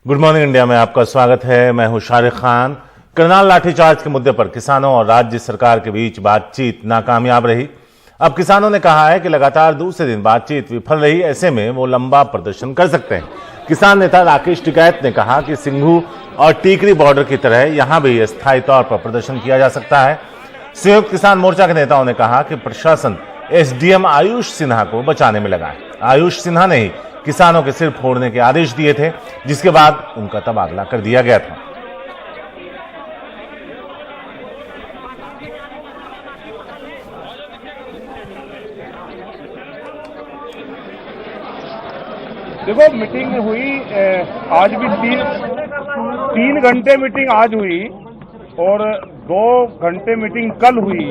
Good morning India में आपका स्वागत है। मैं हूं शारिक खान। करनाल लाठीचार्ज के मुद्दे पर किसानों और राज्य सरकार के बीच बातचीत नाकामयाब रही। अब किसानों ने कहा है कि लगातार दूसरे दिन बातचीत विफल रही, ऐसे में वो लंबा प्रदर्शन कर सकते हैं। किसान नेता राकेश टिकैत ने कहा कि सिंघू और टीकरी बॉर्डर की तरह यहां भी अस्थायी तौर पर प्रदर्शन किया जा सकता है। संयुक्त किसान मोर्चा के नेताओं ने कहा कि प्रशासन एसडीएम आयुष सिन्हा को बचाने में लगा है। आयुष सिन्हा ने ही किसानों के सिर फोड़ने के आदेश दिए थे, जिसके बाद उनका तबादला कर दिया गया था। देखो, मीटिंग हुई आज भी तीन घंटे मीटिंग आज हुई और 2 घंटे मीटिंग कल हुई,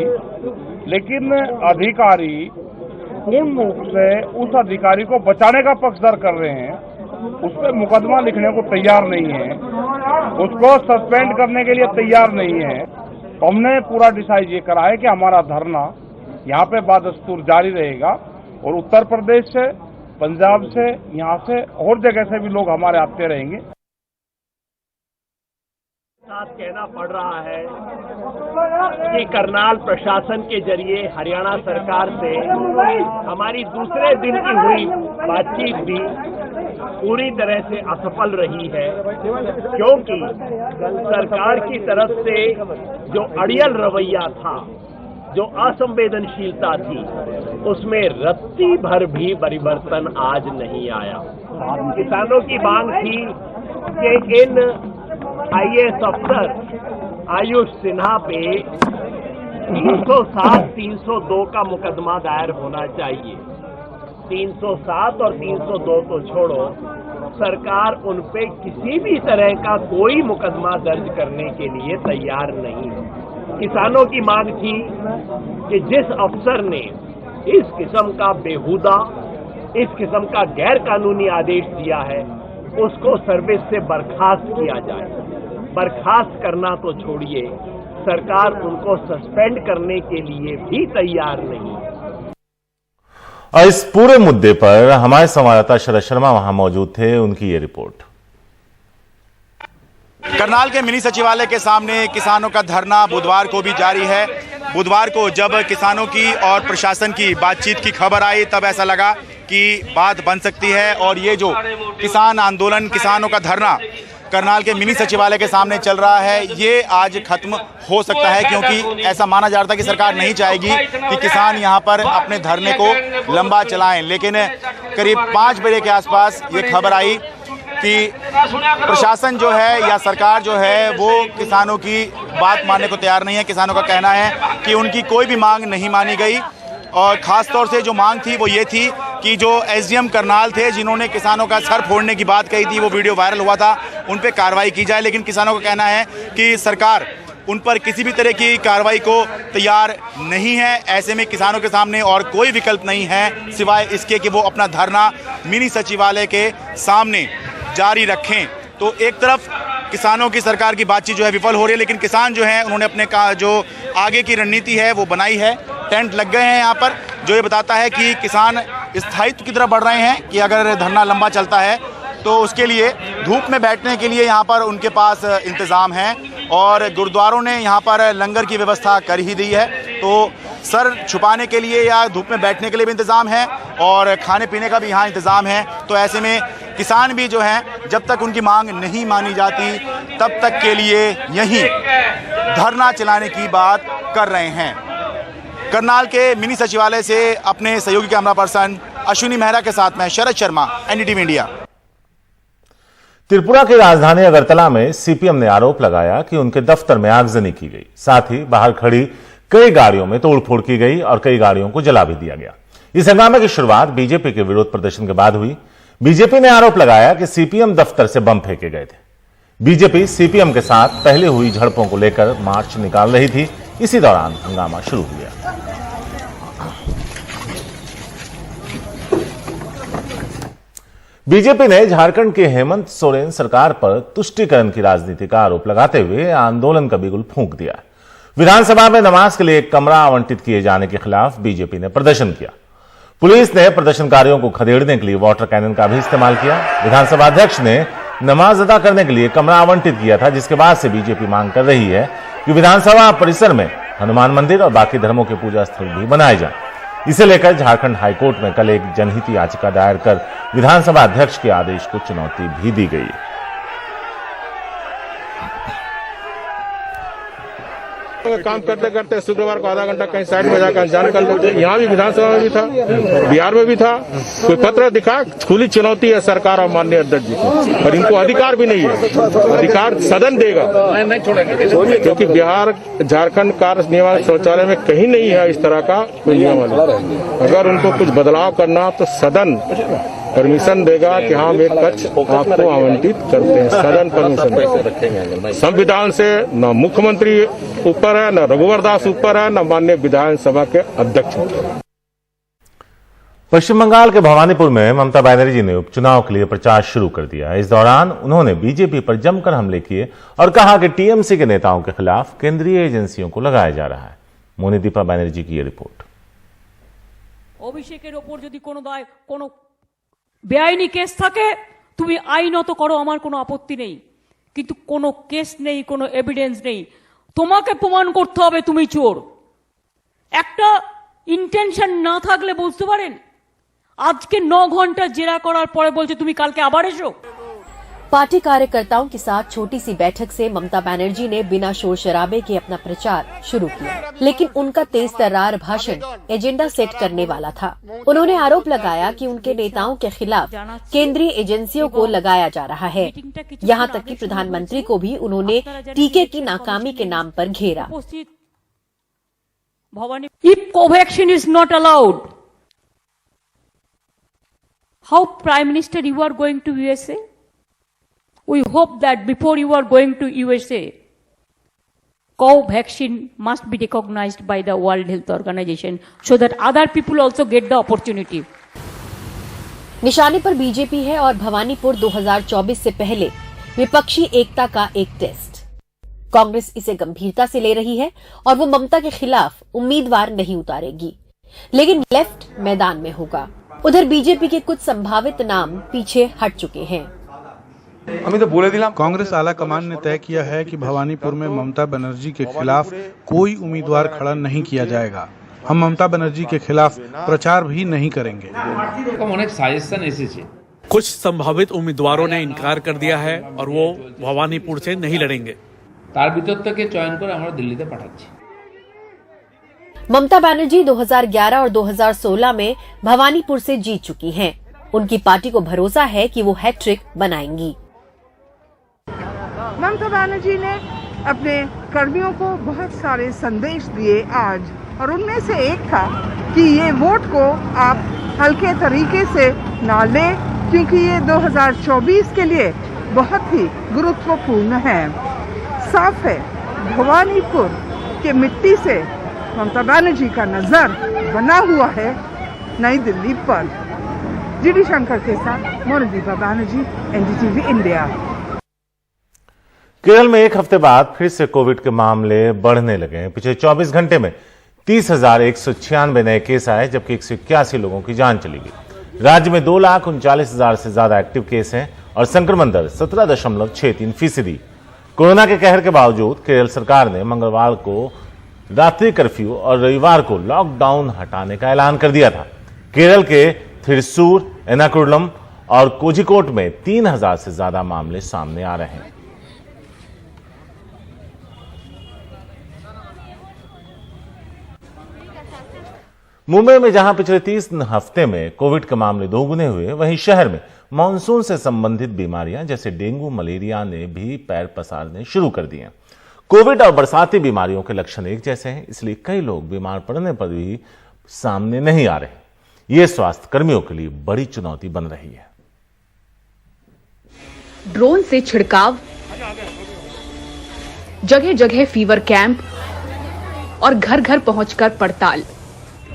लेकिन अधिकारी पूर्ण रूप से उस अधिकारी को बचाने का पक्षधर कर रहे हैं। उस पर मुकदमा लिखने को तैयार नहीं है, उसको सस्पेंड करने के लिए तैयार नहीं है। तो हमने पूरा डिसाइड ये करा है कि हमारा धरना यहाँ पे बादस्तूर जारी रहेगा और उत्तर प्रदेश से, पंजाब से, यहाँ से और जगह से भी लोग हमारे आते रहेंगे। साथ कहना पड़ रहा है कि करनाल प्रशासन के जरिए हरियाणा सरकार से हमारी दूसरे दिन की हुई बातचीत भी पूरी तरह से असफल रही है, क्योंकि सरकार की तरफ से जो अड़ियल रवैया था, जो असंवेदनशीलता थी, उसमें रत्ती भर भी परिवर्तन आज नहीं आया। किसानों की मांग थी कि इन आईएएस अफसर आयुष सिन्हा पे 307, 302 का मुकदमा दायर होना चाहिए। 307 और 302 तो छोड़ो, सरकार उन पे किसी भी तरह का कोई मुकदमा दर्ज करने के लिए तैयार नहीं है। किसानों की मांग थी कि जिस अफसर ने इस किस्म का बेहुदा, इस किस्म का गैर कानूनी आदेश दिया है, उसको सर्विस से बर्खास्त किया जाए। बर्खास्त करना तो छोड़िए, सरकार उनको सस्पेंड करने के लिए भी तैयार नहीं है। और इस पूरे मुद्दे पर हमारे संवाददाता शरद शर्मा वहां मौजूद थे, उनकी ये रिपोर्ट। करनाल के मिनी सचिवालय के सामने किसानों का धरना बुधवार को भी जारी है। बुधवार को जब किसानों की और प्रशासन की बातचीत की खबर आई, तब ऐसा लगा कि बात बन सकती है और ये जो किसान आंदोलन, किसानों का धरना करनाल के मिनी सचिवालय के सामने चल रहा है, ये आज खत्म हो सकता है, क्योंकि ऐसा माना जा रहा था कि सरकार नहीं चाहेगी कि किसान यहाँ पर अपने धरने को लंबा चलाएं। लेकिन करीब 5 बजे के आसपास ये खबर आई कि प्रशासन जो है या सरकार जो है वो किसानों की बात मानने को तैयार नहीं है। किसानों का कहना है कि उनकी कोई भी मांग नहीं मानी गई और ख़ास तौर से जो मांग थी वो ये थी कि जो एसडीएम करनाल थे, जिन्होंने किसानों का सर फोड़ने की बात कही थी, वो वीडियो वायरल हुआ था, उन पे कार्रवाई की जाए। लेकिन किसानों का कहना है कि सरकार उन पर किसी भी तरह की कार्रवाई को तैयार नहीं है। ऐसे में किसानों के सामने और कोई विकल्प नहीं है सिवाय इसके कि वो अपना धरना मिनी सचिवालय के सामने जारी रखें। तो एक तरफ किसानों की सरकार की बातचीत जो है विफल हो रही है, लेकिन किसान जो हैं उन्होंने अपने जो आगे की रणनीति है वो बनाई है। टेंट लग गए हैं यहाँ पर, जो ये बताता है कि किसान स्थायित्व की तरफ बढ़ रहे हैं कि अगर धरना लंबा चलता है तो उसके लिए धूप में बैठने के लिए यहाँ पर उनके पास इंतज़ाम है और गुरुद्वारों ने यहाँ पर लंगर की व्यवस्था कर ही दी है। तो सर छुपाने के लिए या धूप में बैठने के लिए भी इंतज़ाम है और खाने पीने का भी यहाँ इंतज़ाम है। तो ऐसे में किसान भी जो हैं, जब तक उनकी मांग नहीं मानी जाती तब तक के लिए यहीं धरना चलाने की बात कर रहे हैं। करनाल के मिनी सचिवालय से अपने सहयोगी कैमरा पर्सन अश्विनी मेहरा के साथ मैं शरद शर्मा, एनडीटीवी इंडिया। त्रिपुरा की राजधानी अगरतला में सीपीएम ने आरोप लगाया कि उनके दफ्तर में आगजनी की गई, साथ ही बाहर खड़ी कई गाड़ियों में तोड़फोड़ की गई और कई गाड़ियों को जला भी दिया गया। इस हंगामे की शुरुआत बीजेपी के विरोध प्रदर्शन के बाद हुई। बीजेपी ने आरोप लगाया कि सीपीएम दफ्तर से बम फेंके गए थे। बीजेपी सीपीएम के साथ पहले हुई झड़पों को लेकर मार्च निकाल रही थी। इसी दौरान हंगामा शुरू हो गया। बीजेपी ने झारखंड के हेमंत सोरेन सरकार पर तुष्टीकरण की राजनीति का आरोप लगाते हुए आंदोलन का बिगुल फूंक दिया। विधानसभा में नमाज के लिए एक कमरा आवंटित किए जाने के खिलाफ बीजेपी ने प्रदर्शन किया। पुलिस ने प्रदर्शनकारियों को खदेड़ने के लिए वाटर कैनन का भी इस्तेमाल किया। विधानसभा अध्यक्ष ने नमाज अदा करने के लिए कमरा आवंटित किया था, जिसके बाद से बीजेपी मांग कर रही है कि विधानसभा परिसर में हनुमान मंदिर और बाकी धर्मों के पूजा स्थल भी बनाए जाएं। इसे लेकर झारखंड हाईकोर्ट में कल एक जनहित याचिका दायर कर विधानसभा अध्यक्ष के आदेश को चुनौती भी दी गई है। काम करते करते शुक्रवार को आधा घंटा कहीं साइड में जाकर जान कर लेते। यहाँ भी विधानसभा में भी था, बिहार में भी था। कोई पत्र दिखा, खुली चुनौती है सरकार और माननीय अध्यक्ष जी को, और इनको अधिकार भी नहीं है। अधिकार सदन देगा, क्योंकि बिहार झारखंड कार्य नियमावली शौचालय में कहीं नहीं है इस तरह का कोई नियमावली। अगर उनको कुछ बदलाव करना तो सदन परमिशन देगा कि हम एक कक्ष आपको आवंटित करते हैं। सदन परमिशन देगा। संविधान से न मुख्यमंत्री ऊपर है, न रघुवर दास ऊपर है, न माननीय विधानसभा के अध्यक्ष। पश्चिम बंगाल के भवानीपुर में ममता बनर्जी ने उपचुनाव के लिए प्रचार शुरू कर दिया। इस दौरान उन्होंने बीजेपी पर जमकर हमले किए और कहा कि टीएमसी के नेताओं के खिलाफ केंद्रीय एजेंसियों को लगाया जा रहा है। मोनिदीपा बनर्जी की यह रिपोर्ट। অভিষেকের ওপর যদি কোনো বেআইনি কেস থাকে তুমি আইনত করো, আমার কোনো আপত্তি নেই, কিন্তু কোনো কেস নেই, কোনো এভিডেন্স নেই, তোমাকে প্রমাণ করতে হবে তুমি চোর। একটা ইন্টেনশন না থাকলে বুঝতে পারেন, আজকে 9 ঘন্টা জেরা করার পরে বলছে তুমি কালকে আবার এসো। पार्टी कार्यकर्ताओं के साथ छोटी सी बैठक से ममता बनर्जी ने बिना शोर शराबे के अपना प्रचार शुरू किया, लेकिन उनका तेज तर्रार भाषण एजेंडा सेट करने वाला था। उन्होंने आरोप लगाया कि उनके नेताओं के खिलाफ केंद्रीय एजेंसियों को लगाया जा रहा है। यहां तक कि प्रधानमंत्री को भी उन्होंने टीके की नाकामी के नाम पर घेरा। If Covaxin is not allowed, how Prime Minister you are going to USA? We hope that before you are going to USA, Covaxin must be recognized by the World Health Organization so that other people also get the opportunity. निशाने पर BJP है और भवानीपुर 2024 से पहले विपक्षी एकता का एक test. Congress इसे गंभीरता से ले रही है और वो ममता के खिलाफ उम्मीदवार नहीं उतारेगी, लेकिन लेफ्ट मैदान में होगा। उधर बीजेपी के कुछ संभावित नाम पीछे हट चुके हैं। कांग्रेस आला कमान ने तय किया है कि भवानीपुर में ममता बनर्जी के खिलाफ कोई उम्मीदवार खड़ा नहीं किया जाएगा। हम ममता बनर्जी के खिलाफ प्रचार भी नहीं करेंगे। कुछ संभावित उम्मीदवारों ने इनकार कर दिया है और वो भवानीपुर से नहीं लड़ेंगे। ममता बनर्जी 2011 और 2016 में भवानीपुर से जीत चुकी हैं। उनकी पार्टी को भरोसा है कि वो हैट्रिक बनाएंगी। ममता बनर्जी ने अपने कर्मियों को बहुत सारे संदेश दिए आज, और उनमें से एक था कि ये वोट को आप हल्के तरीके से ना लें, क्योंकि ये 2024 के लिए बहुत ही गुरुत्वपूर्ण है। साफ है, भवानीपुर के मिट्टी से ममता बनर्जी का नजर बना हुआ है नई दिल्ली पर। जीडी शंकर के साथ मोनिदीपा बनर्जी, एनडीटीवी इंडिया। केरल में एक हफ्ते बाद फिर से कोविड के मामले बढ़ने लगे हैं। पिछले 24 घंटे में 30,196 नए केस आए, जबकि 181 लोगों की जान चली गई। राज्य में 2,39,000 से ज्यादा एक्टिव केस हैं और संक्रमण दर 17.63%। कोरोना के कहर के बावजूद केरल सरकार ने मंगलवार को रात्रि कर्फ्यू और रविवार को लॉकडाउन हटाने का ऐलान कर दिया था। केरल के थिरुसूर, एर्नाकुलम और कोझिकोड में 3,000 से ज्यादा मामले सामने आ रहे हैं। मुंबई में जहां पिछले 30 हफ्ते में कोविड के मामले दोगुने हुए, वहीं शहर में मानसून से संबंधित बीमारियां जैसे डेंगू, मलेरिया ने भी पैर पसारने शुरू कर दिए हैं। कोविड और बरसाती बीमारियों के लक्षण एक जैसे हैं, इसलिए कई लोग बीमार पड़ने पर भी सामने नहीं आ रहे। ये स्वास्थ्य कर्मियों के लिए बड़ी चुनौती बन रही है। ड्रोन से छिड़काव, जगह जगह फीवर कैंप और घर घर पहुंचकर पड़ताल,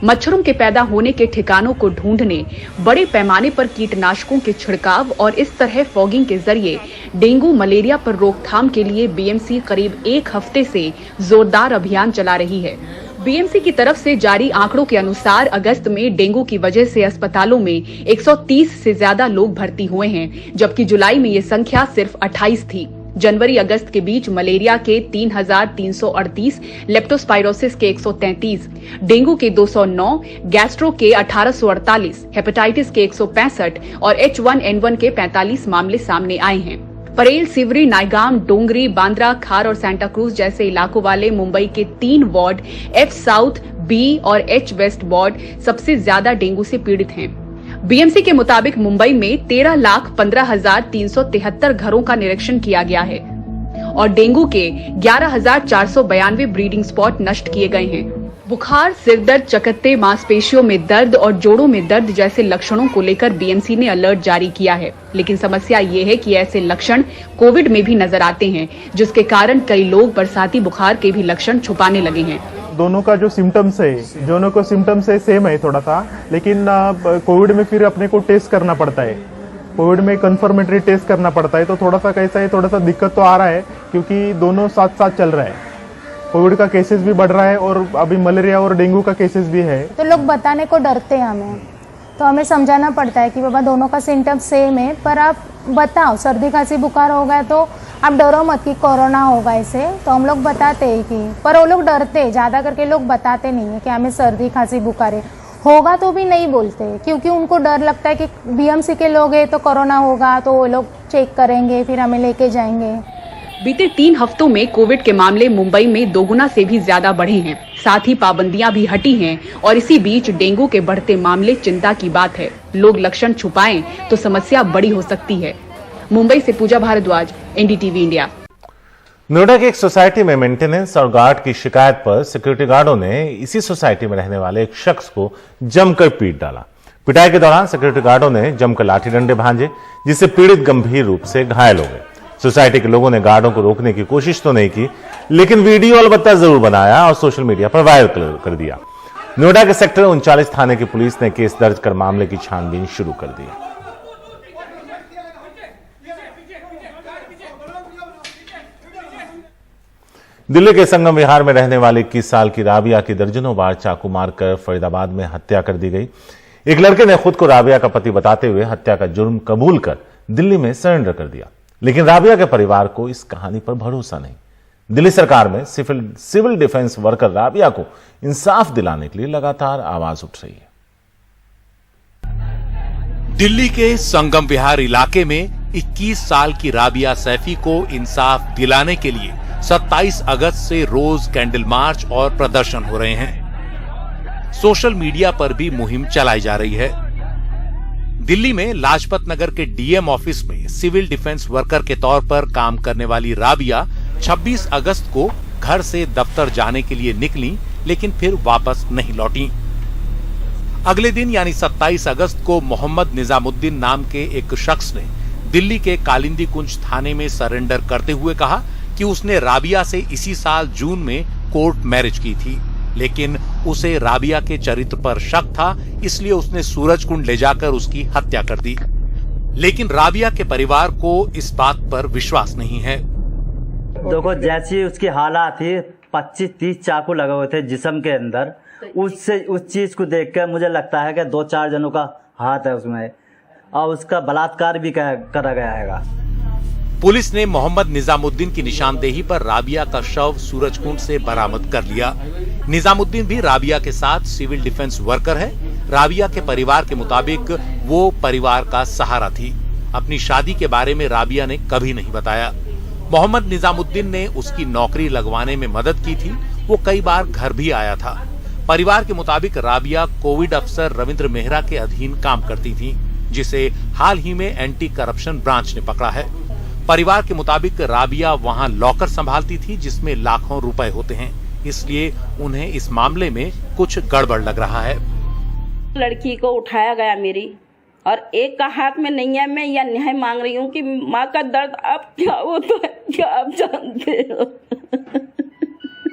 मच्छरों के पैदा होने के ठिकानों को ढूंढने, बड़े पैमाने पर कीटनाशकों के छिड़काव और इस तरह फॉगिंग के जरिए डेंगू मलेरिया पर रोकथाम के लिए बीएमसी करीब एक हफ्ते से जोरदार अभियान चला रही है। बीएमसी की तरफ से जारी आंकड़ों के अनुसार अगस्त में डेंगू की वजह से अस्पतालों में 130 से ज्यादा लोग भर्ती हुए हैं, जबकि जुलाई में ये संख्या सिर्फ 28 थी। जनवरी अगस्त के बीच मलेरिया के 3,338, लेप्टोस्पाइरोसिस के 133, डेंगू के 209, गैस्ट्रो के 1848, हेपेटाइटिस के 165 और H1N1 के 45 मामले सामने आए हैं। परेल, सिवरी, नायगाम, डोंगरी, बांद्रा, खार और सांता क्रूज जैसे इलाकों वाले मुंबई के 3 वार्ड F साउथ, B और H वेस्ट वार्ड सबसे ज्यादा डेंगू से पीड़ित हैं। बीएमसी के मुताबिक मुंबई में 13,15,373 घरों का निरीक्षण किया गया है और डेंगू के 11,492 ब्रीडिंग स्पॉट नष्ट किए गए हैं। बुखार, सिरदर्द, चकत्ते, मांसपेशियों में दर्द और जोड़ों में दर्द जैसे लक्षणों को लेकर बीएमसी ने अलर्ट जारी किया है, लेकिन समस्या ये है कि ऐसे लक्षण कोविड में भी नजर आते हैं, जिसके कारण कई लोग बरसाती बुखार के भी लक्षण छुपाने लगे हैं। दोनों का जो सिम्टम्स है, दोनों को सिम्टम्स है सेम है थोड़ा सा, लेकिन कोविड में फिर अपने को टेस्ट करना पड़ता है। कोविड में कंफर्मेटरी टेस्ट करना पड़ता है, तो थोड़ा सा कैसा है, थोड़ा सा दिक्कत तो आ रहा है, क्योंकि दोनों साथ साथ चल रहा है। कोविड का केसेस भी बढ़ रहा है और अभी मलेरिया और डेंगू का केसेस भी है। तो लोग बताने को डरते हैं हमें, तो हमें समझाना पड़ता है कि बाबा दोनों का सिम्टम सेम है, पर आप बताओ सर्दी खांसी बुखार हो गया तो आप डरो मत कि कोरोना होगा इसे, तो हम लोग बताते हैं कि, पर वो लोग डरते हैं, ज्यादा करके लोग बताते नहीं है कि हमें सर्दी खांसी बुखार है, होगा तो भी नहीं बोलते, क्योंकि उनको डर लगता है कि बीएमसी के लोग हैं तो कोरोना होगा, तो वो लोग चेक करेंगे फिर हमें लेके जाएंगे। बीते 3 हफ्तों में कोविड के मामले मुंबई में 2 गुना से भी ज्यादा बढ़े हैं, साथ ही पाबंदियां भी हटी हैं और इसी बीच डेंगू के बढ़ते मामले चिंता की बात है। लोग लक्षण छुपाएं तो समस्या बड़ी हो सकती है। मुंबई से पूजा भारद्वाज, एनडीटीवी इंडिया। नोएडा की एक सोसाइटी में मेंटेनेंस और गार्ड की शिकायत पर सिक्योरिटी गार्डों ने इसी सोसाइटी में रहने वाले एक शख्स को जमकर पीट डाला। पिटाई के दौरान सिक्योरिटी गार्डों ने जमकर लाठी डंडे भांजे, जिससे पीड़ित गंभीर रूप से घायल हो गए। सोसाइटी के लोगों ने गार्डों को रोकने की कोशिश तो नहीं की, लेकिन वीडियो अलबत्ता जरूर बनाया और सोशल मीडिया पर वायरल कर दिया। नोएडा के सेक्टर 39 थाने की पुलिस ने केस दर्ज कर मामले की छानबीन शुरू कर दी। दिल्ली के संगम विहार में रहने वाली 21 साल की राबिया की दर्जनों बार चाकू मारकर फरीदाबाद में हत्या कर दी गई। एक लड़के ने खुद को राबिया का पति बताते हुए हत्या का जुर्म कबूल कर दिल्ली में सरेंडर कर दिया, लेकिन राबिया के परिवार को इस कहानी पर भरोसा नहीं। दिल्ली सरकार में सिविल डिफेंस वर्कर राबिया को इंसाफ दिलाने के लिए लगातार आवाज उठ रही है। दिल्ली के संगम विहार इलाके में 21 साल की राबिया सैफी को इंसाफ दिलाने के लिए 27 अगस्त से रोज कैंडल मार्च और प्रदर्शन हो रहे हैं। सोशल मीडिया पर भी मुहिम चलाई जा रही है। दिल्ली में लाजपत नगर के डीएम ऑफिस में सिविल डिफेंस वर्कर के तौर पर काम करने वाली राबिया 26 अगस्त को घर से दफ्तर जाने के लिए निकली, लेकिन फिर वापस नहीं लौटी। अगले दिन यानी 27 अगस्त को मोहम्मद निजामुद्दीन नाम के एक शख्स ने दिल्ली के कालिंदी कुंज थाने में सरेंडर करते हुए कहा कि उसने राबिया से इसी साल जून में कोर्ट मैरिज की थी, लेकिन उसे राबिया के चरित्र पर शक था, इसलिए उसने सूरजकुंड ले जाकर उसकी हत्या कर दी। लेकिन राबिया के परिवार को इस बात पर विश्वास नहीं है। देखो, जैसी उसकी हालात थी, 25-30 चाकू लगे हुए थे जिस्म के अंदर, उस चीज को देखकर मुझे लगता है कि 2-4 जनों का हाथ है उसमें और उसका बलात्कार भी करा गया है। पुलिस ने मोहम्मद निजामुद्दीन की निशानदेही पर राबिया का शव सूरजकुंड से बरामद कर लिया। निजामुद्दीन भी राबिया के साथ सिविल डिफेंस वर्कर है। राबिया के परिवार के मुताबिक वो परिवार का सहारा थी। अपनी शादी के बारे में राबिया ने कभी नहीं बताया। मोहम्मद निजामुद्दीन ने उसकी नौकरी लगवाने में मदद की थी। वो कई बार घर भी आया था। परिवार के मुताबिक राबिया कोविड अफसर रविंद्र मेहरा के अधीन काम करती थी, जिसे हाल ही में एंटी करप्शन ब्रांच ने पकड़ा है। परिवार के मुताबिक राबिया वहां लॉकर संभालती थी, जिसमें लाखों रुपए होते हैं, इसलिए उन्हें इस मामले में कुछ गड़बड़ लग रहा है। लड़की को उठाया गया मेरी, और एक का हाथ में नहीं है। मैं यह न्याय मांग रही हूँ कि माँ का दर्द अब क्या होता है, क्या आप जानते हो।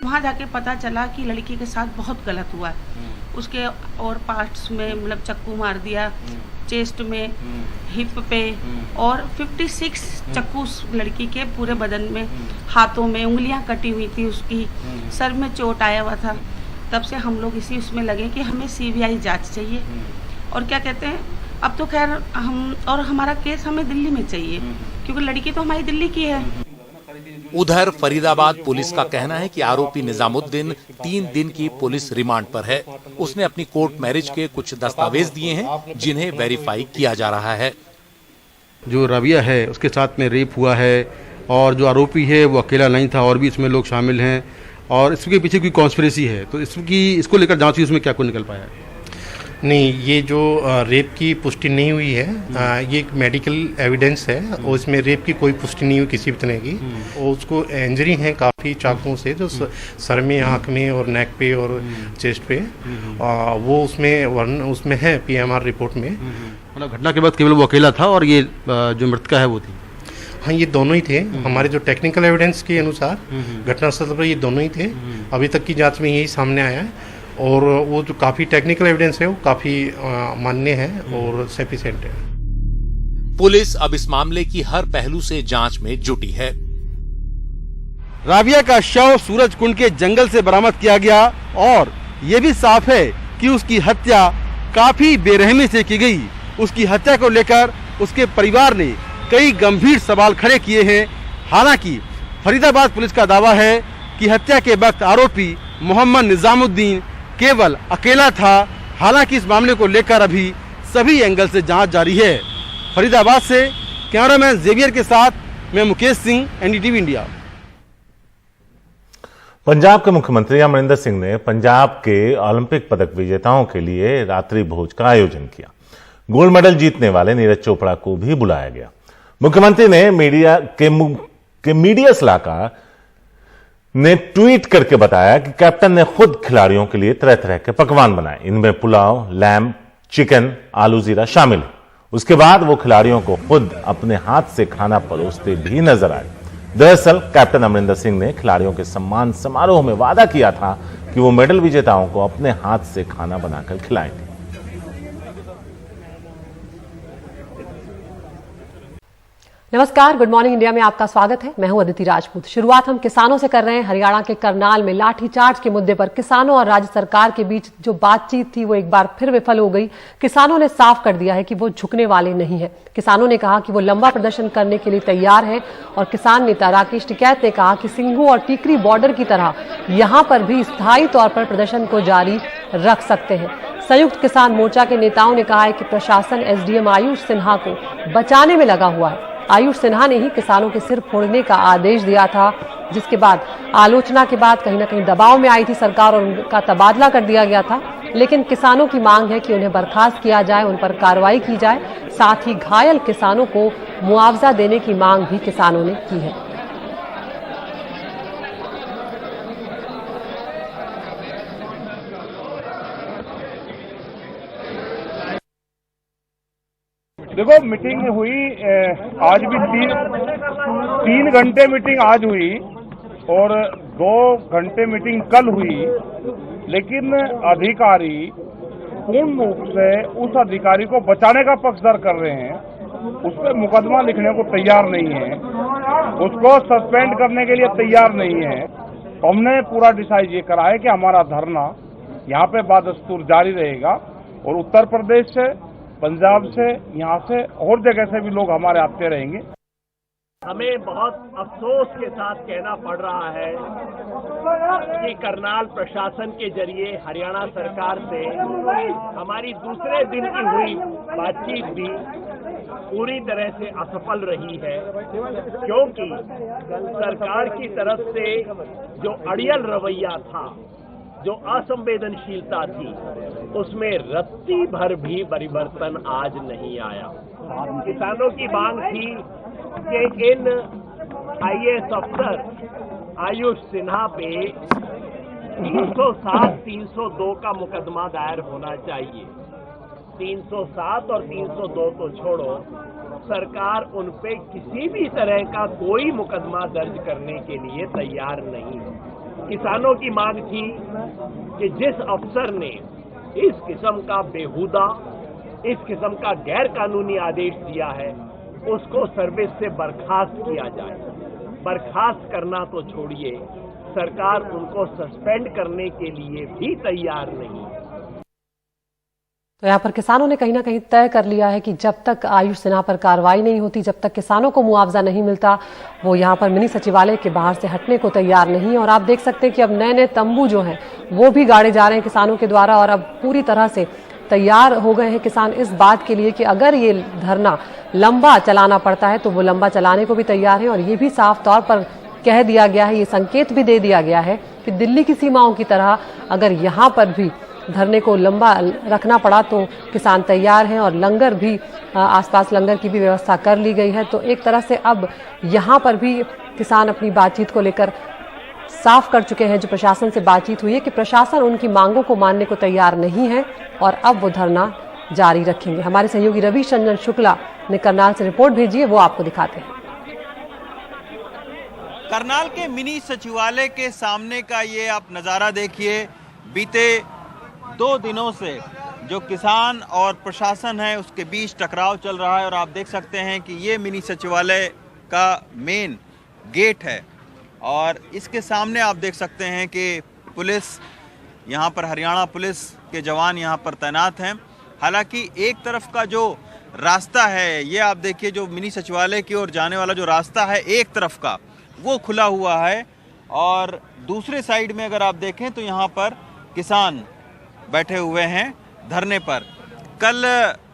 वहाँ जाके पता चला कि लड़की के साथ बहुत गलत हुआ। उसके और पार्ट्स में मतलब चक्कू मार दिया, चेस्ट में, हिप पे, और 56 चक्कू लड़की के पूरे बदन में, हाथों में उंगलियां कटी हुई थी उसकी, सर में चोट आया हुआ था। तब से हम लोग इसी उसमें लगे कि हमें सीबीआई जांच चाहिए। और क्या कहते हैं, अब तो खैर हम, और हमारा केस हमें दिल्ली में चाहिए क्योंकि लड़की तो हमारी दिल्ली की है। उधर फरीदाबाद पुलिस का कहना है कि आरोपी निजामुद्दीन 3 दिन की पुलिस रिमांड पर है। उसने अपनी कोर्ट मैरिज के कुछ दस्तावेज दिए हैं जिन्हें वेरीफाई किया जा रहा है। जो राबिया है उसके साथ में रेप हुआ है और जो आरोपी है वो अकेला नहीं था और भी इसमें लोग शामिल हैं और इसके पीछे कोई कॉन्स्पिरेसी है, तो इसको लेकर जांच हुई, उसमें क्या कुछ निकल पाया है? नहीं, ये जो रेप की पुष्टि नहीं हुई है, ये एक मेडिकल एविडेंस है और इसमें रेप की कोई पुष्टि नहीं हुई किसी भी तरह की। और उसको इंजरी है काफ़ी चाकुओं से, जो सर में, आँख में और नेक पे और चेस्ट पे, वो उसमें है पीएमआर रिपोर्ट में। मतलब घटना के बाद केवल वो अकेला था और ये जो मृतका है वो थी? हाँ, ये दोनों ही थे। हमारे जो टेक्निकल एविडेंस के अनुसार घटनास्थल पर ये दोनों ही थे। अभी तक की जांच में यही सामने आया है और वो जो काफ़ी टेक्निकल एविडेंस है वो काफ़ी मान्य है और सफिशिएंट है। पुलिस अब इस मामले की हर पहलू से जांच में जुटी है। राबिया का शव सूरज कुंड के जंगल से बरामद किया गया और ये भी साफ है कि उसकी हत्या काफी बेरहमी से की गई। उसकी हत्या को लेकर उसके परिवार ने कई गंभीर सवाल खड़े किए हैं। हालांकि फरीदाबाद पुलिस का दावा है कि हत्या के वक्त आरोपी मोहम्मद निजामुद्दीन केवल अकेला था। हालांकि इस मामले को लेकर अभी सभी एंगल से जांच जारी है। फरीदाबाद से कैमरामैन जेवियर के साथ मैं मुकेश सिंह, एनडीटीवी इंडिया। पंजाब के मुख्यमंत्री अमरिंदर सिंह ने पंजाब के ओलंपिक पदक विजेताओं के लिए रात्रि भोज का आयोजन किया। गोल्ड मेडल जीतने वाले नीरज चोपड़ा को भी बुलाया गया। मुख्यमंत्री ने मीडिया सलाहकार ने ट्वीट करके बताया कि कैप्टन ने खुद खिलाड़ियों के लिए तरह तरह के पकवान बनाए। इनमें पुलाव, लैम्ब, चिकन, आलू जीरा शामिल है। उसके बाद वो खिलाड़ियों को खुद अपने हाथ से खाना परोसते भी नजर आए। दरअसल कैप्टन अमरिंदर सिंह ने खिलाड़ियों के सम्मान समारोह में वादा किया था कि वो मेडल विजेताओं को अपने हाथ से खाना बनाकर खिलाएंगे। नमस्कार, गुड मॉर्निंग इंडिया में आपका स्वागत है। मैं हूं अदिति राजपूत। शुरुआत हम किसानों से कर रहे हैं। हरियाणा के करनाल में लाठीचार्ज के मुद्दे पर किसानों और राज्य सरकार के बीच जो बातचीत थी वो एक बार फिर विफल हो गई। किसानों ने साफ कर दिया है कि वो झुकने वाले नहीं है। किसानों ने कहा कि वो लंबा प्रदर्शन करने के लिए तैयार हैं और किसान नेता राकेश टिकैत ने कहा कि सिंघू और टीकरी बॉर्डर की तरह यहां पर भी स्थायी तौर पर प्रदर्शन को जारी रख सकते हैं। संयुक्त किसान मोर्चा के नेताओं ने कहा है कि प्रशासन एसडीएम आयुष सिन्हा को बचाने में लगा हुआ है। आयुष सिन्हा ने ही किसानों के सिर फोड़ने का आदेश दिया था, जिसके बाद आलोचना के बाद कहीं ना कहीं दबाव में आई थी सरकार और उनका तबादला कर दिया गया था। लेकिन किसानों की मांग है कि उन्हें बर्खास्त किया जाए, उन पर कार्रवाई की जाए। साथ ही घायल किसानों को मुआवजा देने की मांग भी किसानों ने की है। देखो, मीटिंग हुई आज भी 3 घंटे मीटिंग आज हुई और 2 घंटे मीटिंग कल हुई। लेकिन अधिकारी पूर्ण रूप से उस अधिकारी को बचाने का पक्षधर कर रहे हैं। उस पर मुकदमा लिखने को तैयार नहीं है, उसको सस्पेंड करने के लिए तैयार नहीं है। तो हमने पूरा डिसाइड ये करा है कि हमारा धरना यहाँ पे बादस्तूर जारी रहेगा और उत्तर प्रदेश से, पंजाब से, यहाँ से और जगह से भी लोग हमारे आते रहेंगे। हमें बहुत अफसोस के साथ कहना पड़ रहा है कि करनाल प्रशासन के जरिए हरियाणा सरकार से हमारी दूसरे दिन की हुई बातचीत भी पूरी तरह से असफल रही है, क्योंकि सरकार की तरफ से जो अड़ियल रवैया था, जो असंवेदनशीलता थी, उसमें रत्ती भर भी परिवर्तन आज नहीं आया। किसानों की मांग थी कि इन आईएएस अफसर आयुष सिन्हा पे 307, 302 का मुकदमा दायर होना चाहिए। 307 और 302 तो छोड़ो, सरकार उन पे किसी भी तरह का कोई मुकदमा दर्ज करने के लिए तैयार नहीं है। किसानों की मांग थी कि जिस अफसर ने इस किस्म का बेहुदा, इस किस्म का गैर कानूनी आदेश दिया है, उसको सर्विस से बर्खास्त किया जाए। बर्खास्त करना तो छोड़िए, सरकार उनको सस्पेंड करने के लिए भी तैयार नहीं है। तो यहाँ पर किसानों ने कहीं ना कहीं तय कर लिया है कि जब तक आयुष सिन्हा पर कार्रवाई नहीं होती, जब तक किसानों को मुआवजा नहीं मिलता, वो यहाँ पर मिनी सचिवालय के बाहर से हटने को तैयार नहीं है। और आप देख सकते हैं कि अब नए नए तंबू जो हैं वो भी गाड़े जा रहे हैं किसानों के द्वारा, और अब पूरी तरह से तैयार हो गए हैं किसान इस बात के लिए कि अगर ये धरना लंबा चलाना पड़ता है तो वो लंबा चलाने को भी तैयार है। और ये भी साफ तौर पर कह दिया गया है, ये संकेत भी दे दिया गया है कि दिल्ली की सीमाओं की तरह अगर यहाँ पर भी धरने को लंबा रखना पड़ा तो किसान तैयार हैं। और लंगर भी आसपास लंगर की भी व्यवस्था कर ली गई है। तो एक तरह से अब यहाँ पर भी किसान अपनी बातचीत को लेकर साफ कर चुके हैं। जो प्रशासन से बातचीत हुई है कि प्रशासन उनकी मांगों को मानने को तैयार नहीं है और अब वो धरना जारी रखेंगे। हमारे सहयोगी रवीश रंजन शुक्ला ने करनाल से रिपोर्ट भेजी है, वो आपको दिखाते हैं। करनाल के मिनी सचिवालय के सामने का ये आप नज़ारा देखिए। बीते 2 दिनों से जो किसान और प्रशासन है उसके बीच टकराव चल रहा है। और आप देख सकते हैं कि ये मिनी सचिवालय का मेन गेट है और इसके सामने आप देख सकते हैं कि पुलिस, यहाँ पर हरियाणा पुलिस के जवान यहाँ पर तैनात हैं। हालांकि एक तरफ का जो रास्ता है, ये आप देखिए, जो मिनी सचिवालय की ओर जाने वाला जो रास्ता है एक तरफ का वो खुला हुआ है, और दूसरे साइड में अगर आप देखें तो यहाँ पर किसान बैठे हुए हैं धरने पर। कल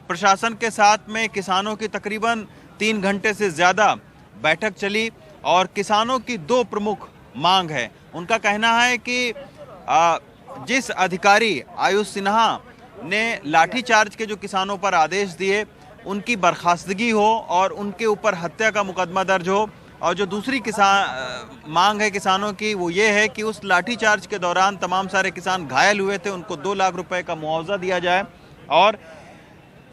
प्रशासन के साथ में किसानों की तकरीबन 3 घंटे से ज़्यादा बैठक चली और किसानों की 2 प्रमुख मांग है। उनका कहना है कि जिस अधिकारी आयुष सिन्हा ने लाठीचार्ज के जो किसानों पर आदेश दिए उनकी बर्खास्तगी हो और उनके ऊपर हत्या का मुकदमा दर्ज हो। और जो दूसरी मांग है किसानों की वो ये है कि उस लाठीचार्ज के दौरान तमाम सारे किसान घायल हुए थे, उनको 2 लाख रुपए का मुआवजा दिया जाए। और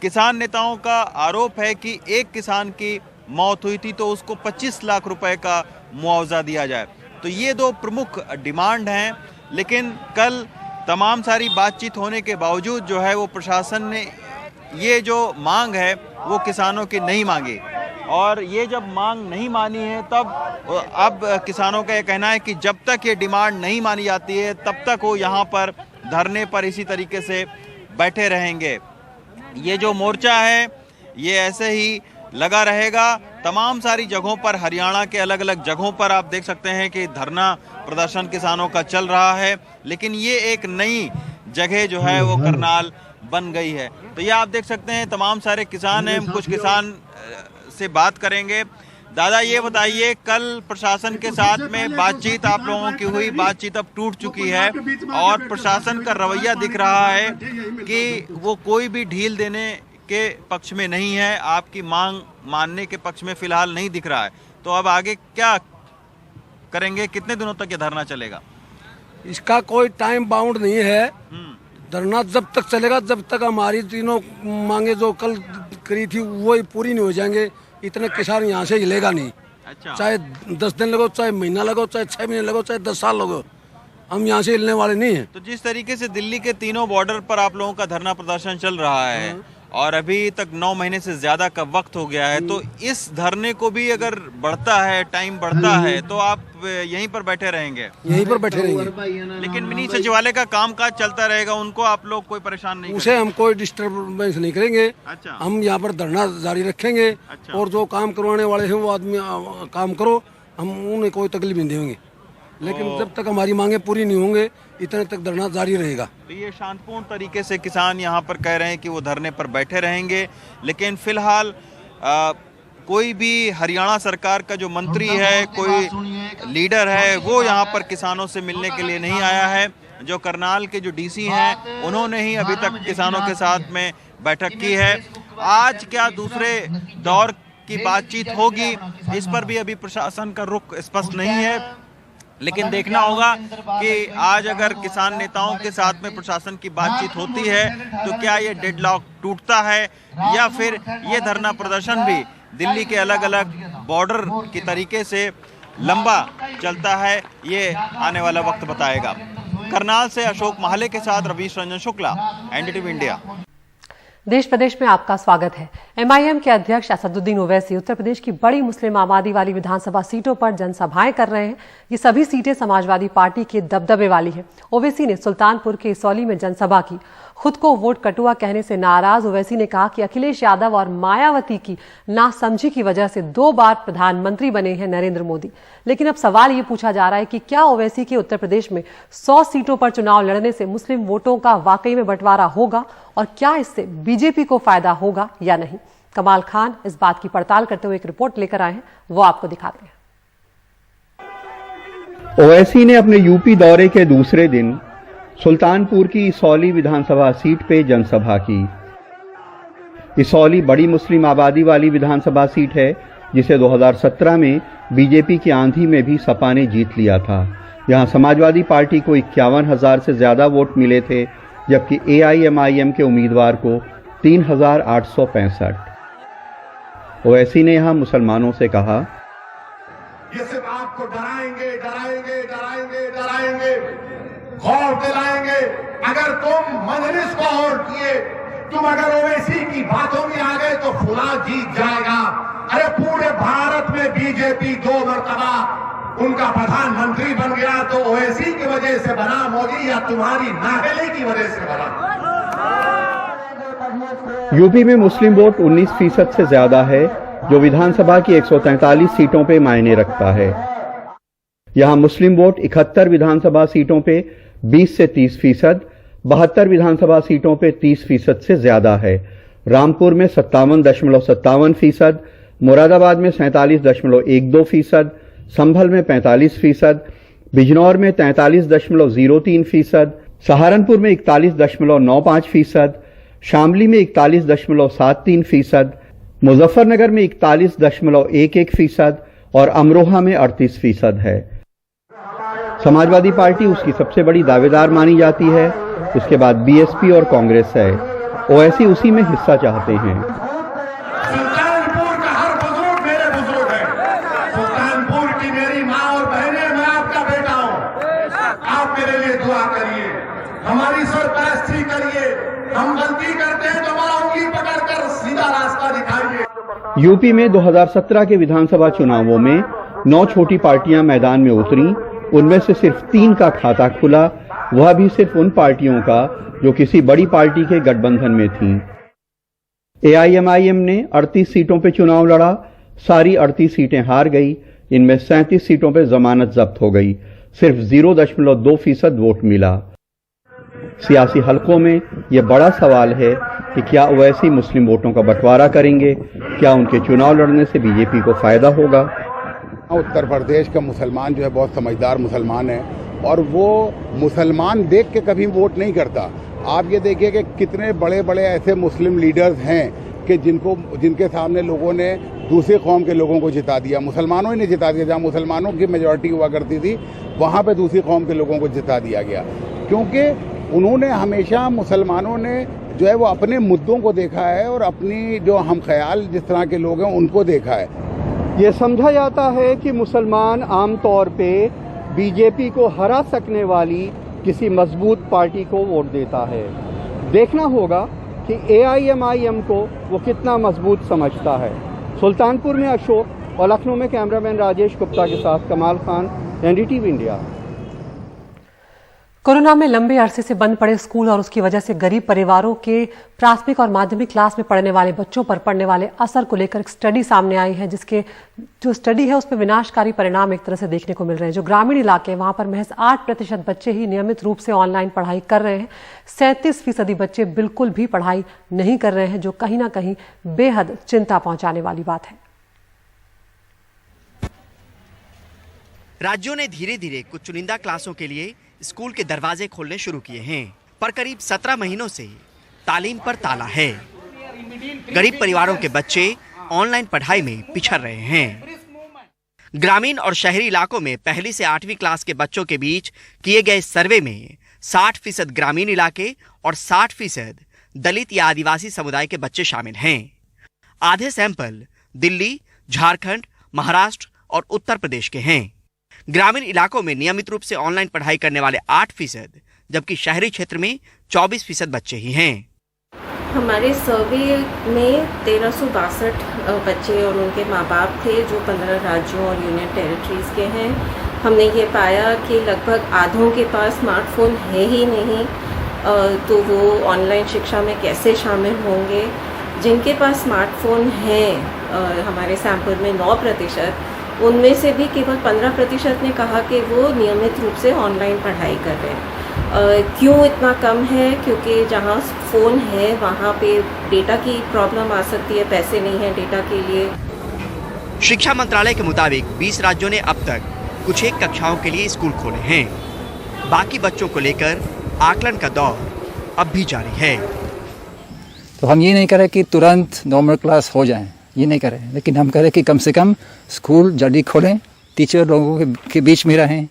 किसान नेताओं का आरोप है कि एक किसान की मौत हुई थी तो उसको 25 लाख रुपए का मुआवजा दिया जाए। तो ये 2 प्रमुख डिमांड हैं। लेकिन कल तमाम सारी बातचीत होने के बावजूद जो है वो प्रशासन ने ये जो मांग है वो किसानों की नहीं मांगी। और ये जब मांग नहीं मानी है तब अब किसानों का ये कहना है कि जब तक ये डिमांड नहीं मानी जाती है तब तक वो यहाँ पर धरने पर इसी तरीके से बैठे रहेंगे। ये जो मोर्चा है ये ऐसे ही लगा रहेगा। तमाम सारी जगहों पर, हरियाणा के अलग अलग जगहों पर आप देख सकते हैं कि धरना प्रदर्शन किसानों का चल रहा है। लेकिन ये एक नई जगह जो है वो करनाल बन गई है। तो ये आप देख सकते हैं तमाम सारे किसान हैं। कुछ किसान से बात करेंगे। दादा ये बताइए, कल प्रशासन के साथ में बातचीत आप लोगों की हुई, बातचीत अब टूट चुकी है और प्रशासन का रवैया दिख रहा है कि वो कोई भी ढील देने के पक्ष में नहीं है, आपकी मांग मानने के पक्ष में फिलहाल नहीं दिख रहा है। तो अब आगे क्या करेंगे, कितने दिनों तक ये धरना चलेगा? इसका कोई टाइम बाउंड नहीं है। धरना जब तक चलेगा जब तक हमारी तीनों मांगे जो कल करी थी वो पूरी नहीं हो जाएंगे। इतने किसान यहाँ से हिलेगा नहीं। अच्छा। चाहे 10 दिन लगो, चाहे महीना लगो, चाहे 6 महीने लगो, चाहे 10 साल लगो, हम यहाँ से हिलने वाले नहीं हैं। तो जिस तरीके से दिल्ली के तीनों बॉर्डर पर आप लोगों का धरना प्रदर्शन चल रहा है और अभी तक 9 महीने से ज्यादा का वक्त हो गया है, तो इस धरने को भी अगर बढ़ता है, टाइम बढ़ता है, तो आप यहीं पर बैठे रहेंगे? यहीं पर बैठे रहेंगे। लेकिन मिनी सचिवालय का कामकाज चलता रहेगा, उनको आप लोग कोई परेशान नहीं उसे हम कोई डिस्टर्बेंस नहीं करेंगे। अच्छा। हम यहाँ पर धरना जारी रखेंगे। अच्छा। और जो काम करवाने वाले हैं वो आदमी काम करो, हम उन्हें कोई तकलीफ नहीं देंगे। लेकिन जब तक हमारी मांगे पूरी नहीं होंगे इतने तक धरना जारी रहेगा। तो ये शांतिपूर्ण तरीके से किसान यहाँ पर कह रहे हैं कि वो धरने पर बैठे रहेंगे। लेकिन फिलहाल कोई भी हरियाणा सरकार का जो मंत्री है, कोई लीडर है, वो यहाँ पर किसानों से मिलने के लिए नहीं आया है। जो करनाल के जो डीसी हैं उन्होंने ही अभी तक किसानों के साथ में बैठक की है। आज क्या दूसरे दौर की बातचीत होगी, इस पर भी अभी प्रशासन का रुख स्पष्ट नहीं है। लेकिन देखना होगा कि आज अगर किसान नेताओं के साथ में प्रशासन की बातचीत होती है तो क्या ये डेडलॉक टूटता है या फिर ये धरना प्रदर्शन भी दिल्ली के अलग अलग बॉर्डर की तरीके से लंबा चलता है, ये आने वाला वक्त बताएगा। करनाल से अशोक महाले के साथ रवीश रंजन शुक्ला, एनडीटीवी इंडिया। देश प्रदेश में आपका स्वागत है। एमआईएम के अध्यक्ष असदुद्दीन ओवैसी उत्तर प्रदेश की बड़ी मुस्लिम आबादी वाली विधानसभा सीटों पर जनसभाएं कर रहे हैं। ये सभी सीटें समाजवादी पार्टी के दबदबे वाली है। ओवैसी ने सुल्तानपुर के इसौली में जनसभा की। खुद को वोट कटुआ कहने से नाराज ओवैसी ने कहा कि अखिलेश यादव और मायावती की नासमझी की वजह से 2 बार प्रधानमंत्री बने हैं नरेंद्र मोदी। लेकिन अब सवाल ये पूछा जा रहा है कि क्या ओवैसी के उत्तर प्रदेश में 100 सीटों पर चुनाव लड़ने से मुस्लिम वोटों का वाकई में बंटवारा होगा और क्या इससे बीजेपी को फायदा होगा या नहीं। कमाल खान इस बात की पड़ताल करते हुए एक रिपोर्ट लेकर आए हैं, वो आपको दिखाते हैं। ओवैसी ने अपने यूपी दौरे के दूसरे दिन सुल्तानपुर की इसौली विधानसभा सीट पे जनसभा की। इसौली बड़ी मुस्लिम आबादी वाली विधानसभा सीट है जिसे 2017 में बीजेपी की आंधी में भी सपा ने जीत लिया था। यहां समाजवादी पार्टी को 51,000 से ज्यादा वोट मिले थे, जबकि एआईएमआईएम के उम्मीदवार को 3,865। ओवैसी ने यहां मुसलमानों से कहा, ये सिर्फ आपको डराएंगे, खौफ दिलाएंगे। अगर तुम मजलिस को और किए, तुम अगर ओवैसी की बातों में आ गए तो फुला जीत जाएगा। अरे पूरे भारत में बीजेपी 2 मरतबा उनका प्रधानमंत्री बन गया तो ओवैसी की वजह से बना मोदी या तुम्हारी नाहली की वजह से बना। यूपी में मुस्लिम वोट 19% से ज्यादा है, जो विधानसभा की 143 सीटों पे मायने रखता है। यहां मुस्लिम वोट 71 विधानसभा सीटों पे 20 से 30%, 72 विधानसभा सीटों पे 30% से ज्यादा है। रामपुर में 57.57%, मुरादाबाद में 47.12%, संभल में 45%, बिजनौर में 43.03%, सहारनपुर में 41.95%, शामली में 41.73%, मुजफ्फरनगर में 41.11% और अमरोहा में 38% है। समाजवादी पार्टी उसकी सबसे बड़ी दावेदार मानी जाती है, उसके बाद बीएसपी और कांग्रेस है। ओवैसी उसी में हिस्सा चाहते हैं। सुल्तानपुर का हर बुजुर्ग मेरे बुजुर्ग है। सुल्तानपुर की मेरी माँ और बहनें, मैं आपका बेटा हूँ। आप मेरे लिए दुआ करिए, हमारी सरपरस्ती करिए। हम गलती करते हैं तो हमारा उंगली पकड़कर सीधा रास्ता दिखाइए। यूपी में 2017 के विधानसभा चुनावों में 9 छोटी पार्टियां मैदान में उतरी। उनमें से सिर्फ 3 का खाता खुला, वह भी सिर्फ उन पार्टियों का जो किसी बड़ी पार्टी के गठबंधन में थीं। एआईएमआईएम ने 38 सीटों पे चुनाव लड़ा, सारी 38 सीटें हार गई। इनमें 37 सीटों पे जमानत जब्त हो गई, सिर्फ 0.2% वोट मिला। सियासी हलकों में यह बड़ा सवाल है कि क्या ओवैसी मुस्लिम वोटों का बंटवारा करेंगे, क्या उनके चुनाव लड़ने से बीजेपी को फायदा होगा। उत्तर प्रदेश का मुसलमान जो है बहुत समझदार मुसलमान है और वो मुसलमान देख के कभी वोट नहीं करता। आप ये देखिए कि कितने बड़े बड़े ऐसे मुस्लिम लीडर्स हैं कि जिनके सामने लोगों ने दूसरी कौम के लोगों को जिता दिया, मुसलमानों ही ने जिता दिया। जहाँ मुसलमानों की मेजॉरिटी हुआ करती थी वहाँ पे दूसरी कौम के लोगों को जिता दिया गया, क्योंकि उन्होंने हमेशा, मुसलमानों ने जो है वो अपने मुद्दों को देखा है और अपनी जो हम ख्याल जिस तरह के लोग हैं उनको देखा है। ये समझा जाता है कि मुसलमान आमतौर पे बीजेपी को हरा सकने वाली किसी मजबूत पार्टी को वोट देता है। देखना होगा कि एआईएमआईएम को वो कितना मजबूत समझता है। सुल्तानपुर में अशोक और लखनऊ में कैमरामैन राजेश गुप्ता के साथ कमाल खान, एनडीटीवी इंडिया। कोरोना में लंबे अरसे से बंद पड़े स्कूल और उसकी वजह से गरीब परिवारों के प्राथमिक और माध्यमिक क्लास में पढ़ने वाले बच्चों पर पड़ने वाले असर को लेकर एक स्टडी सामने आई है, जिसके जो स्टडी है उसमें विनाशकारी परिणाम एक तरह से देखने को मिल रहे हैं। जो ग्रामीण इलाके हैं वहां पर महज 8% बच्चे ही नियमित रूप से ऑनलाइन पढ़ाई कर रहे हैं। 37% बच्चे बिल्कुल भी पढ़ाई नहीं कर रहे हैं, जो कहीं ना कहीं बेहद चिंता पहुंचाने वाली बात है। राज्यों ने धीरे धीरे कुछ चुनिंदा क्लासों के लिए स्कूल के दरवाजे खोलने शुरू किए हैं, पर करीब 17 महीनों से तालीम पर ताला है। गरीब परिवारों के बच्चे ऑनलाइन पढ़ाई में पिछड़ रहे हैं। ग्रामीण और शहरी इलाकों में 1ली से 8वीं क्लास के बच्चों के बीच किए गए सर्वे में 60% ग्रामीण इलाके और 60% दलित या आदिवासी समुदाय के बच्चे शामिल हैं। आधे सैंपल दिल्ली, झारखंड, महाराष्ट्र और उत्तर प्रदेश के हैं। ग्रामीण इलाकों में नियमित रूप से ऑनलाइन पढ़ाई करने वाले 8%, जबकि शहरी क्षेत्र में 24% बच्चे ही हैं। हमारे सर्वे में 1362 बच्चे और उनके माँ बाप थे जो 15 राज्यों और यूनियन टेरिटरीज़ के हैं। हमने ये पाया कि लगभग आधों के पास स्मार्टफोन है ही नहीं, तो वो ऑनलाइन शिक्षा में कैसे शामिल होंगे। जिनके पास स्मार्टफोन है हमारे सैंपल में 9%, उनमें से भी केवल 15% ने कहा कि वो नियमित रूप से ऑनलाइन पढ़ाई कर रहे हैं। क्यों इतना कम है? क्योंकि जहाँ फ़ोन है वहाँ पे डेटा की प्रॉब्लम आ सकती है, पैसे नहीं है डेटा के लिए। शिक्षा मंत्रालय के मुताबिक 20 राज्यों ने अब तक कुछ एक कक्षाओं के लिए स्कूल खोले हैं। बाकी बच्चों को लेकर आकलन का दौर अब भी जारी है। तो हम ये नहीं करें कि तुरंत नॉर्मल क्लास हो जाए, ये नहीं करें, लेकिन हम करें कि कम से कम स्कूल जल्दी खोलें, टीचर लोगों के बीच में रहें,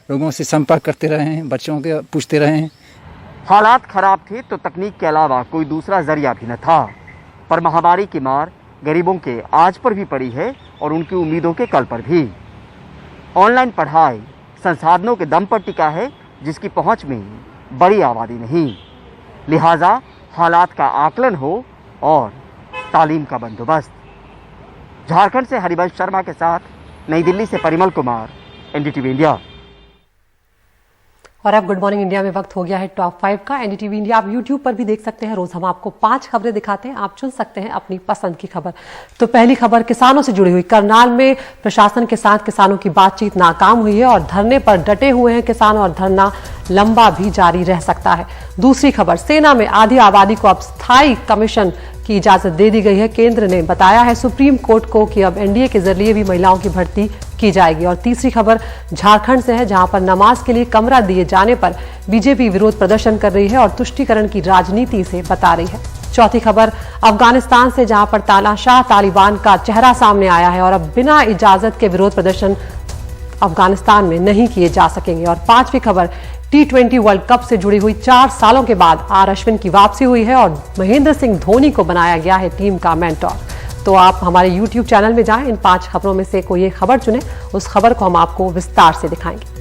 लोगों से संपर्क करते रहें, बच्चों के पूछते रहें। हालात खराब थे तो तकनीक के अलावा कोई दूसरा जरिया भी न था, पर महामारी की मार गरीबों के आज पर भी पड़ी है और उनकी उम्मीदों के कल पर भी। ऑनलाइन पढ़ाई संसाधनों के दम पर टिका है, जिसकी पहुंच में बड़ी आबादी नहीं। लिहाजा हालात का आकलन हो और तालीम का बंदोबस्त। झारखंड से हरिवंश शर्मा के साथ नई दिल्ली से परिमल कुमार, एनडीटीवी इंडिया। और अब गुड मॉर्निंग इंडिया में वक्त हो गया है टॉप 5 का। एनडीटीवी इंडिया आप यूट्यूब पर भी देख सकते हैं। रोज हम आपको 5 खबरें दिखाते हैं, आप चुन सकते हैं अपनी पसंद की खबर। तो पहली खबर किसानों से जुड़ी हुई। करनाल में प्रशासन के साथ किसानों की बातचीत नाकाम हुई है और धरने पर डटे हुए हैं किसान और धरना लंबा भी जारी रह सकता है। दूसरी खबर, सेना में आधी आबादी को अब स्थायी कमीशन की इजाजत दे दी गई है। केंद्र ने बताया है सुप्रीम कोर्ट को कि अब एनडीए के जरिए भी महिलाओं की भर्ती की जाएगी। और तीसरी खबर झारखंड से है, जहां पर नमाज के लिए कमरा दिए जाने पर बीजेपी विरोध प्रदर्शन कर रही है और तुष्टीकरण की राजनीति से बता रही है। चौथी खबर अफगानिस्तान से, जहां पर तानाशाह तालिबान का चेहरा सामने आया है और अब बिना इजाजत के विरोध प्रदर्शन अफगानिस्तान में नहीं किए जा सकेंगे। और पांचवी खबर T20 वर्ल्ड कप से जुड़ी हुई 4 सालों के बाद आर अश्विन की वापसी हुई है और महेंद्र सिंह धोनी को बनाया गया है टीम का मेंटोर। तो आप हमारे YouTube चैनल में जाएं, इन 5 खबरों में से कोई एक खबर चुनें, उस खबर को हम आपको विस्तार से दिखाएंगे।